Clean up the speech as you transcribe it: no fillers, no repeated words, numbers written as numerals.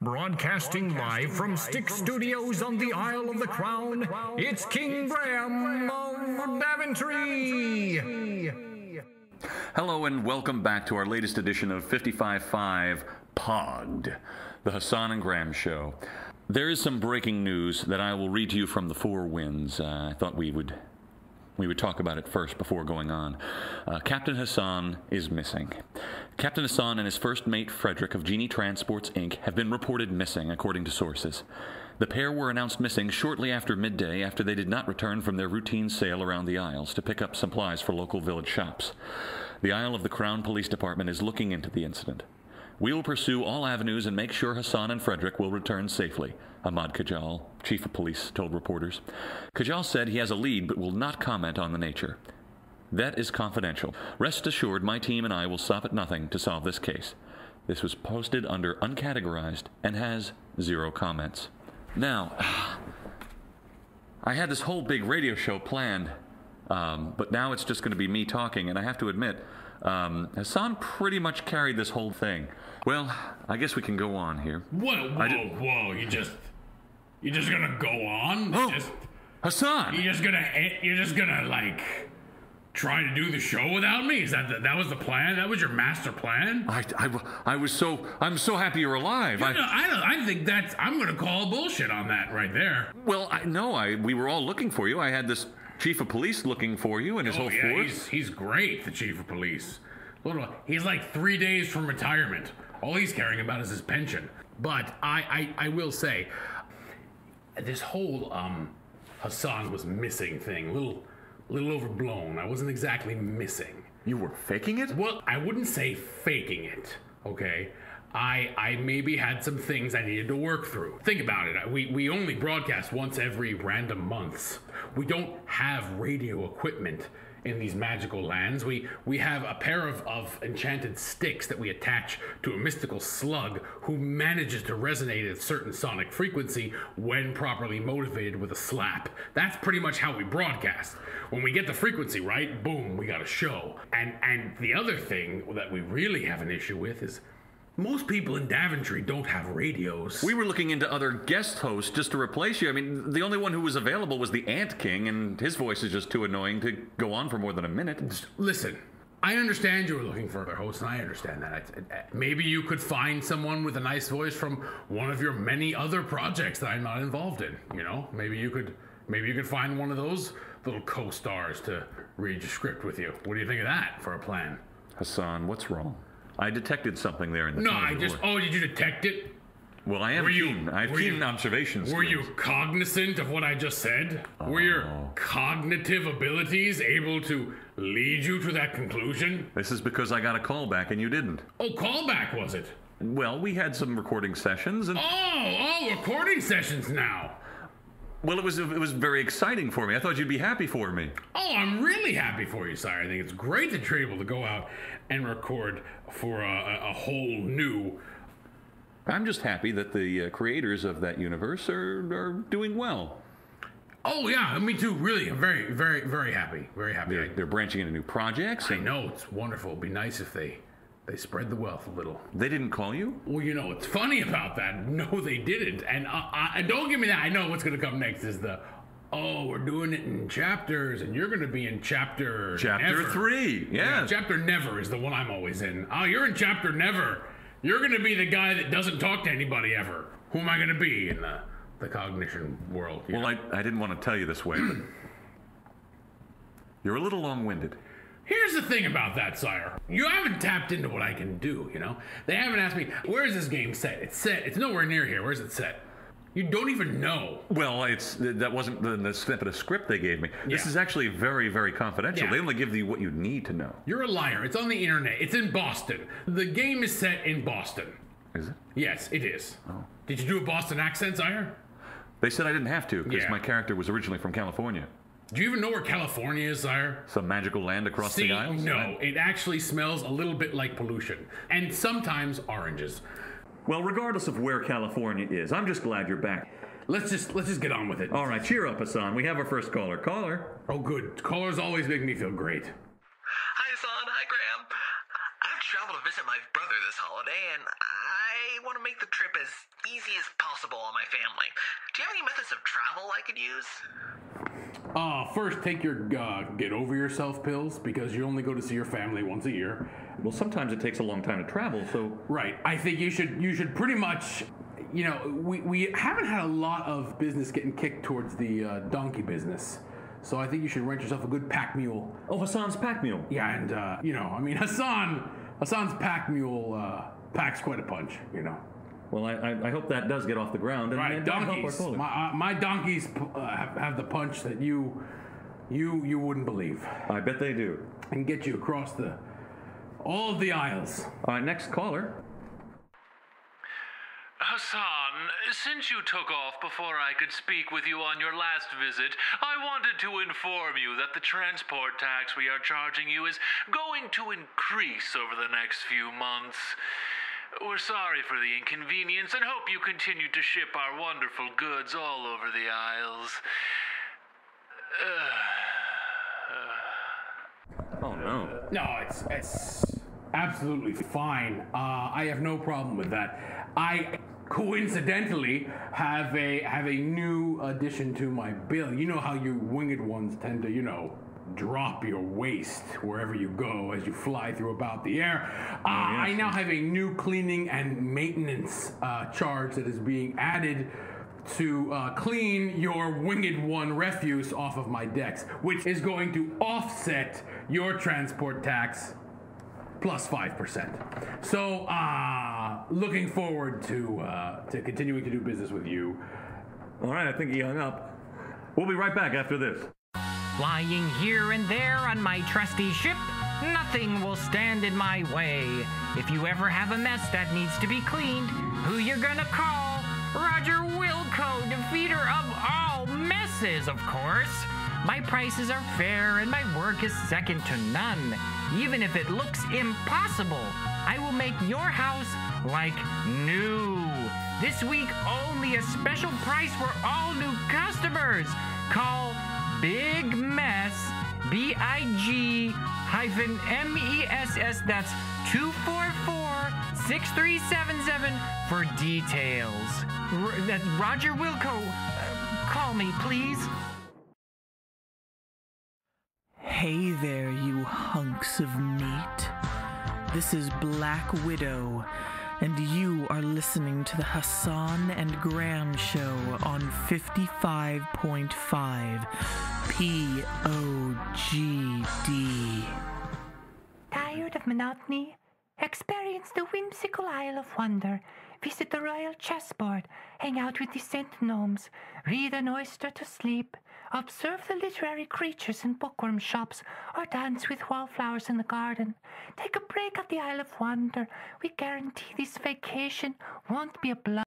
Broadcasting live from Stick Studios on the Isle of the Crown, it's King Graham of Daventry. Hello and welcome back to our latest edition of 55.5 Pogged, the Hassan&Graham Show. There is some breaking news that I will read to you from the Four Winds. I thought we would talk about it first before going on. Captain Hassan is missing. Captain Hassan and his first mate, Frederick, of Genie Transports, Inc., have been reported missing, according to sources. The pair were announced missing shortly after midday after they did not return from their routine sail around the Isles to pick up supplies for local village shops. The Isle of the Crown Police Department is looking into the incident. We will pursue all avenues and make sure Hassan and Frederick will return safely, Ahmad Kajal, chief of police, told reporters. Kajal said he has a lead but will not comment on the nature. That is confidential. Rest assured, my team and I will stop at nothing to solve this case. This was posted under uncategorized and has 0 comments. Now, I had this whole big radio show planned, but now it's just going to be me talking, and I have to admit, Hassan pretty much carried this whole thing. Well, I guess we can go on here. Whoa, you're just gonna go on? Oh, Hassan! You're just gonna like try to do the show without me? Is that was the plan? That was your master plan? I'm so happy you're alive. I think I'm gonna call bullshit on that right there. Well, we were all looking for you. I had this chief of police looking for you and his whole force. He's great, the chief of police. He's like 3 days from retirement. All he's caring about is his pension. But I will say, this whole Hassan was missing thing, a little overblown. I wasn't exactly missing. You were faking it? Well, I wouldn't say faking it, okay? I maybe had some things I needed to work through. Think about it. We only broadcast once every random months. We don't have radio equipment in these magical lands. We have a pair of enchanted sticks that we attach to a mystical slug who manages to resonate at a certain sonic frequency when properly motivated with a slap. That's pretty much how we broadcast. When we get the frequency right, boom, we got a show. And the other thing that we really have an issue with is most people in Daventry don't have radios. We were looking into other guest hosts just to replace you. I mean, the only one who was available was the Ant King, and his voice is just too annoying to go on for more than a minute. Listen, I understand you were looking for other hosts, and I understand that. Maybe you could find someone with a nice voice from one of your many other projects that I'm not involved in. You know, maybe you could find one of those little co-stars to read your script with you. What do you think of that for a plan? Hassan, what's wrong? I detected something there in the did you detect it? Well, I have keen observation skills. Were you cognizant of what I just said? Were your cognitive abilities able to lead you to that conclusion? This is because I got a call back and you didn't. Oh, callback was it? Well, we had some recording sessions and... recording sessions now. Well, it was very exciting for me. I thought you'd be happy for me. Oh, I'm really happy for you, sire. I think it's great that you're able to go out and record for a whole new... I'm just happy that the creators of that universe are doing well. Oh, yeah, me too. Really, I'm very, very, very happy. Very happy. They're branching into new projects. I know, it's wonderful. It'd be nice if they spread the wealth a little. They didn't call you? Well, you know what's funny about that? No, they didn't. And don't give me that. I know what's going to come next is we're doing it in chapters, and you're going to be in chapter Chapter 3, yeah. Chapter Never is the one I'm always in. Oh, you're in chapter Never. You're going to be the guy that doesn't talk to anybody ever. Who am I going to be in the cognition world? Well, I didn't want to tell you this way, but you're a little long-winded. Here's the thing about that, sire. You haven't tapped into what I can do, you know? They haven't asked me, where is this game set? It's nowhere near here. Where's it set? You don't even know. Well, that wasn't the snippet of script they gave me. Yeah. This is actually very, very confidential. Yeah. They only give you what you need to know. You're a liar. It's on the internet. It's in Boston. The game is set in Boston. Is it? Yes, it is. Oh. Did you do a Boston accent, sire? They said I didn't have to, because my character was originally from California. Do you even know where California is, sire? Some magical land across the Isles? No, it actually smells a little bit like pollution. And sometimes oranges. Well, regardless of where California is, I'm just glad you're back. Let's just get on with it. All right, cheer up, Hassan. We have our first caller. Caller. Oh, good. Callers always make me feel great. Hi, Hassan. Hi, Graham. I've traveled to visit my brother this holiday, and I I want to make the trip as easy as possible on my family. Do you have any methods of travel I could use? First, take your get over yourself pills, because you only go to see your family once a year. Well, sometimes it takes a long time to travel, so... Right. I think you should pretty much... You know, we haven't had a lot of business getting kicked towards the donkey business. So I think you should rent yourself a good pack mule. Oh, Hassan's pack mule. Yeah, and, Hassan's pack mule packs quite a punch, you know. Well, I hope that does get off the ground. Right, donkeys. My donkeys have the punch that you wouldn't believe. I bet they do. And get you across all of the aisles. All right, next caller. Hassan, since you took off before I could speak with you on your last visit, I wanted to inform you that the transport tax we are charging you is going to increase over the next few months. We're sorry for the inconvenience and hope you continue to ship our wonderful goods all over the aisles. Oh, no. No, it's absolutely fine. I have no problem with that. I coincidentally have a new addition to my bill. You know how you winged ones tend to, drop your waist wherever you go as you fly through about the air. I now have a new cleaning and maintenance charge that is being added to clean your winged one refuse off of my decks, which is going to offset your transport tax plus 5%. So, looking forward to continuing to do business with you. All right, I think he hung up. We'll be right back after this. Flying here and there on my trusty ship, nothing will stand in my way. If you ever have a mess that needs to be cleaned, who you gonna call? Roger Wilco, defeater of all messes, of course. My prices are fair and my work is second to none. Even if it looks impossible, I will make your house like new. This week, only a special price for all new customers. Call Big Mess, BIG-MESS, that's 244-6377 for details. That's Roger Wilco. Call me, please. Hey there, you hunks of meat. This is Black Widow, and you are listening to the Hassan and Graham Show on 55.5 POGD. Tired of monotony? Experience the whimsical Isle of Wonder. Visit the Royal Chessboard. Hang out with decent gnomes. Read an oyster to sleep. Observe the literary creatures in bookworm shops, or dance with wallflowers in the garden. Take a break at the Isle of Wonder. We guarantee this vacation won't be a blur.